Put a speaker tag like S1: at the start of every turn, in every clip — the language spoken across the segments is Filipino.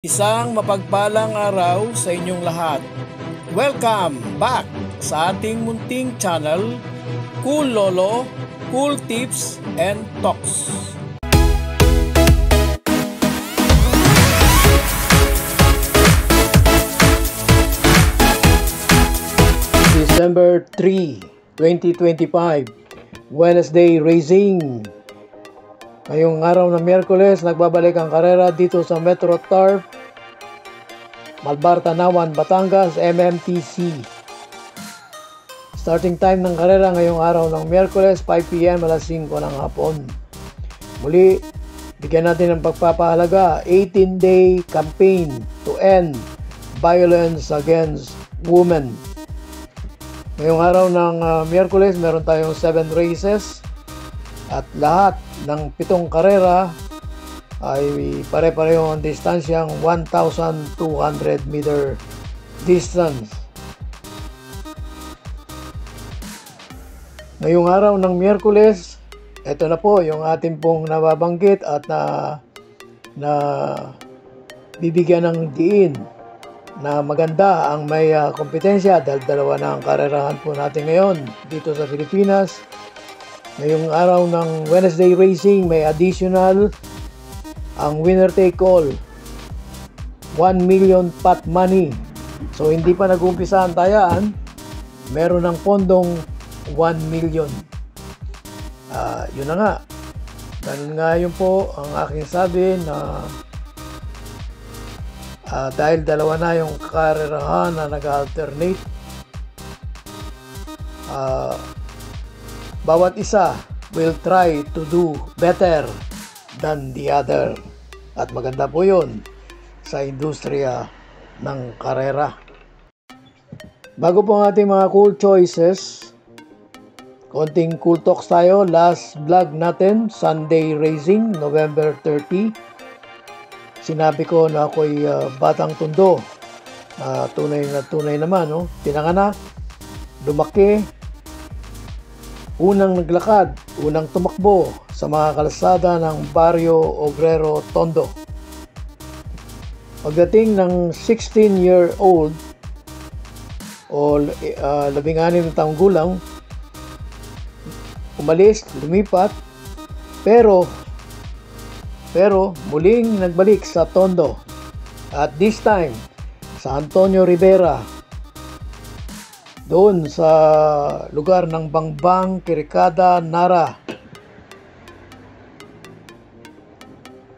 S1: Isang mapagpalang araw sa inyong lahat. Welcome back sa ating munting channel, Cool Lolo, Cool Tips and Talks. December 3, 2025, Wednesday Racing. Ngayong araw ng Miyerkules, nagbabalik ang karera dito sa Metro Turf, Malbar, Tanawan, Batangas, MMTC. Starting time ng karera ngayong araw ng Miyerkules, 5 p.m. alas 5 ng hapon. Muli, bigyan natin ng pagpapahalaga, 18-day campaign to end violence against women. Ngayong araw ng Miyerkules, meron tayong 7 races at lahat ng 7 karera ay pare-pareho ang distansyang 1,200 meter distance. Ngayong araw ng Miyerkules, ito na po yung ating pong nababanggit at na bibigyan ng diin na maganda ang may kompetensya dahil dalawa na ang karerahan po natin ngayon dito sa Pilipinas. Ngayong araw ng Wednesday Racing, may additional ang winner take all, 1 million pot money. So hindi pa nag-umpisa ang tayaan, meron ng pondong 1 million. Yun na nga. Ganun nga yun po ang aking sabi na dahil dalawa na yung karerahan na nag-alternate, bawat isa will try to do better than the other. At maganda po yun sa industriya ng karera. Bago po ang ating mga cool choices, konting cool talks tayo. Last vlog natin, Sunday Racing, November 30. Sinabi ko na ako'y batang tundo. Tunay na tunay naman, no? Pinanganak, lumaki, unang naglakad, unang tumakbo sa mga kalsada ng Barrio Obrero, Tondo. Pagdating ng 16-year-old o 16 na taong gulang, umalis, lumipat, pero muling nagbalik sa Tondo. At this time, sa Antonio Rivera, doon sa lugar ng Bangbang, Kirikada, Nara.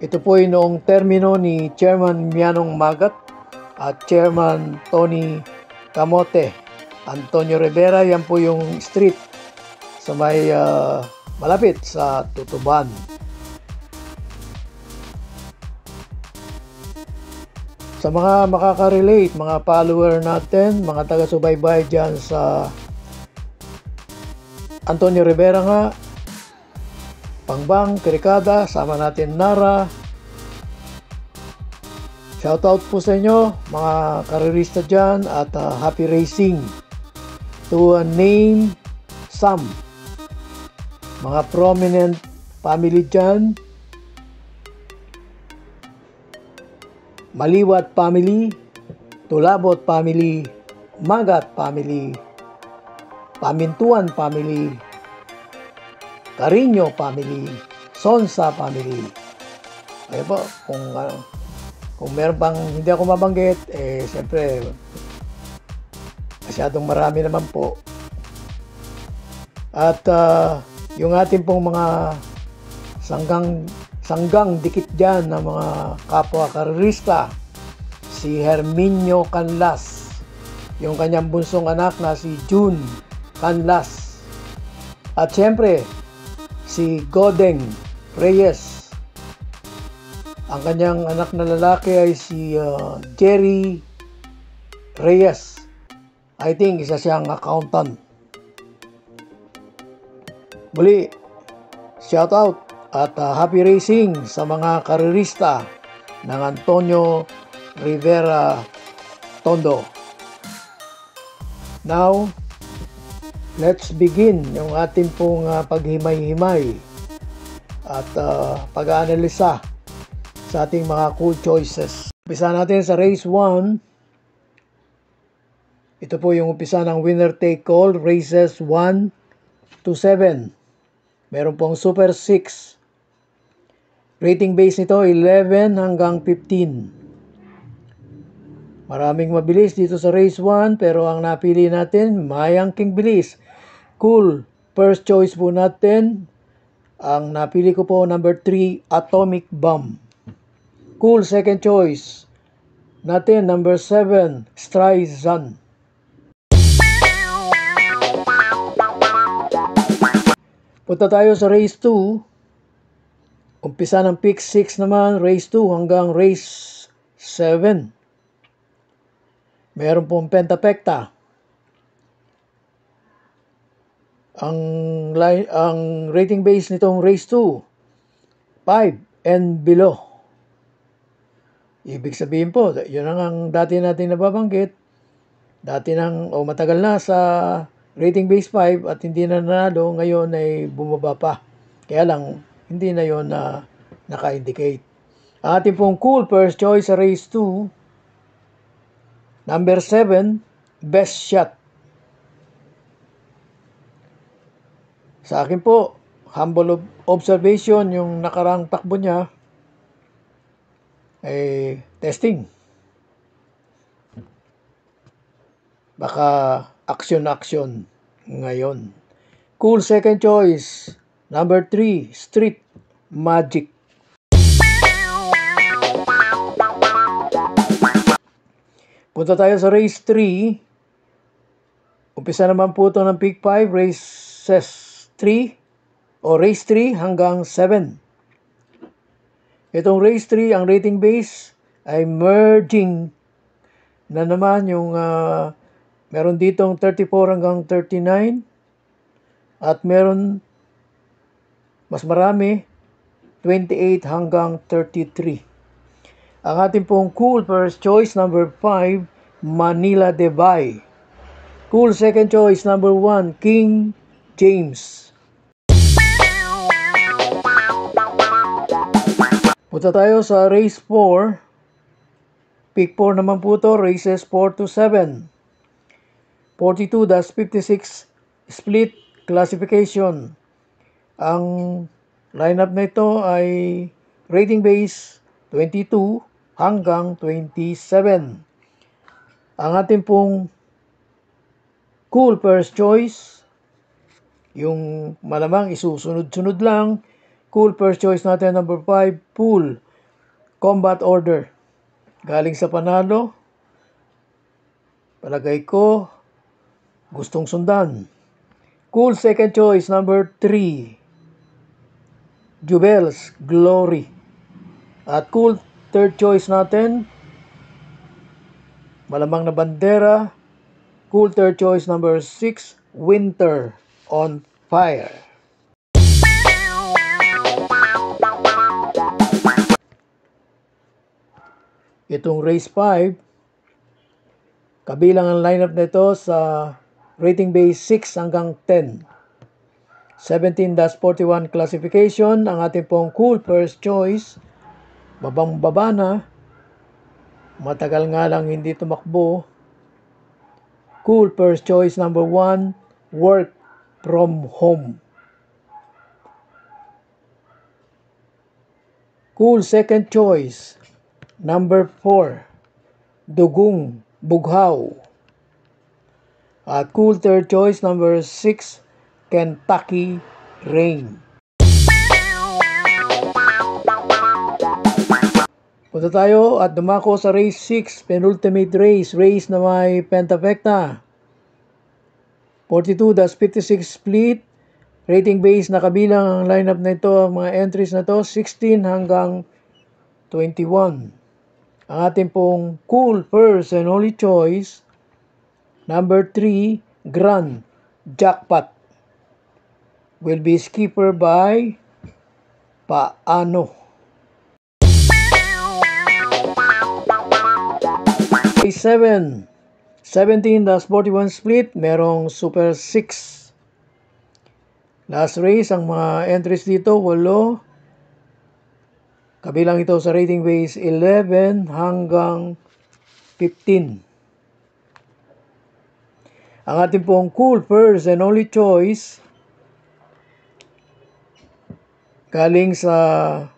S1: Ito po ay noong termino ni Chairman Mianong Magat at Chairman Tony Camote. Antonio Rivera, yan po yung street sa may malapit sa Tutuban. Sa mga makaka-relate, mga follower natin, mga taga-subaybay dyan sa Antonio Rivera nga, Pangbang, Kirikada, sama natin Nara. Shoutout po sa inyo, mga karerista dyan at happy racing to name some. Mga prominent family dyan, Maliwat family, Tulabot family, Magat family, Pamintuan family, Carino family, Sonsa family. Ayun po, kung meron pang hindi ako mabanggit, siyempre masyadong marami naman po. At yung ating pong mga sanggang dikit dyan ng mga kapwa karerista, si Herminio Canlas, yung kanyang bunsong anak na si June Canlas, at siyempre si Godeng Reyes. Ang kanyang anak na lalaki ay si Jerry Reyes. I think isa siyang accountant. Muli, shout out at happy racing sa mga karerista ng Antonio Rivera, Tondo. Now, let's begin yung ating pong paghimay-himay at pag-aanalisa sa ating mga cool choices. Umpisa natin sa race 1. Ito po yung umpisa ng winner take all, races 1 to 7. Meron pong Super 6. Rating base nito 11 hanggang 15. Maraming mabilis dito sa race 1, pero ang napili natin, mayangking bilis. Cool, first choice po natin. Ang napili ko po, number 3, Atomic Bomb. Cool, second choice natin, number 7, Streisand. Punta tayo sa race 2. Umpisa ng pick 6 naman, race 2 hanggang race 7. Meron pong pentapekta. Ang rating base nitong race 2, 5 and below. Ibig sabihin po, yun ang dati natin nababanggit. Matagal na sa rating base 5 at hindi na nanalo, ngayon ay bumaba pa. Kaya lang, hindi na yon na naka-indicate. Ang ating pong cool first choice sa race 2, number 7, Best Shot. Sa akin po, humble observation, yung nakarang takbo niya ay testing. Baka action ngayon. Cool second choice, number 3, Street Magic. Punta tayo sa race 3. Umpisa naman po ito ng pick 5, races 3 o race 3 hanggang 7. Itong race 3, ang rating base ay merging na naman yung meron ditong 34 hanggang 39 at meron mas marami 28 hanggang 33. Ang ating pong cool first choice, number 5, Manila Debay. Cool second choice, number 1, King James. Punta tayo sa race 4. Pick 4 naman po ito, races 4 to 7. 42-56 split classification. Ang lineup na ito ay rating base 22 hanggang 27. Ang ating pong cool first choice, yung malamang isusunod-sunod lang, cool first choice natin, number 5, Pool Combat Order. Galing sa panalo, palagay ko gustong sundan. Cool second choice, number 3, Jubel's Glory. At cool third choice natin, malamang na bandera, cool third choice, number 6, Winter on Fire. Itong race 5, kabilang ang lineup nito sa rating base 6 hanggang 10. 17-41 classification. Ang ating pong cool first choice, babang-baba na, matagal nga lang hindi tumakbo. Cool first choice, number 1, Work from Home. Cool second choice, number 4, Dugong Bughaw. At cool third choice, number 6, Kentucky Rain. Punta tayo at dumako sa race 6, penultimate race, race na may pentapekta. 42-56 split, rating base na kabilang ang lineup na ito, ang mga entries na ito, 16 hanggang 21. Ang ating pong cool first and only choice, number 3, Grand Jackpot, will be skipper by Paano. Race 7, 17-41 split, merong Super 6. Last race, ang mga entries dito, 8, Kabilang ito sa rating base 11 hanggang 15. Ang ating pong cool first and only choice galing sa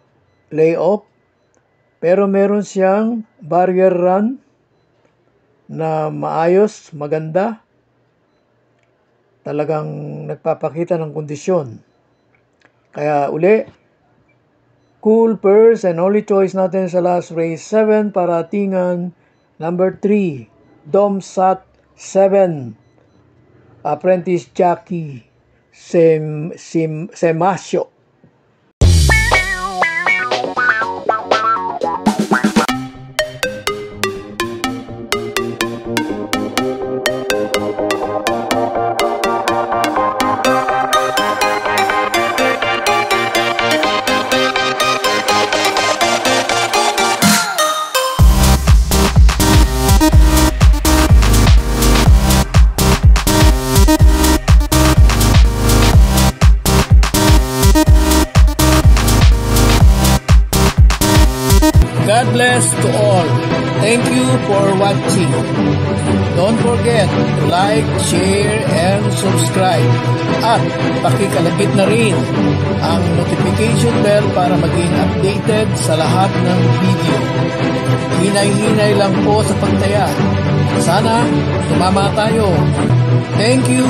S1: layoff, pero meron siyang barrier run na maayos, maganda. Talagang nagpapakita ng kondisyon. Kaya uli, cool first and only choice natin sa last race 7, paratingan number 3, Domsat 7, Apprentice Jackie Semasio. God bless to all. Thank you for watching. Don't forget to like, share, and subscribe. At pakikalagit na rin ang notification bell para maging updated sa lahat ng video. Hinay-hinay lang po sa pagtaya. Sana tumama tayo. Thank you!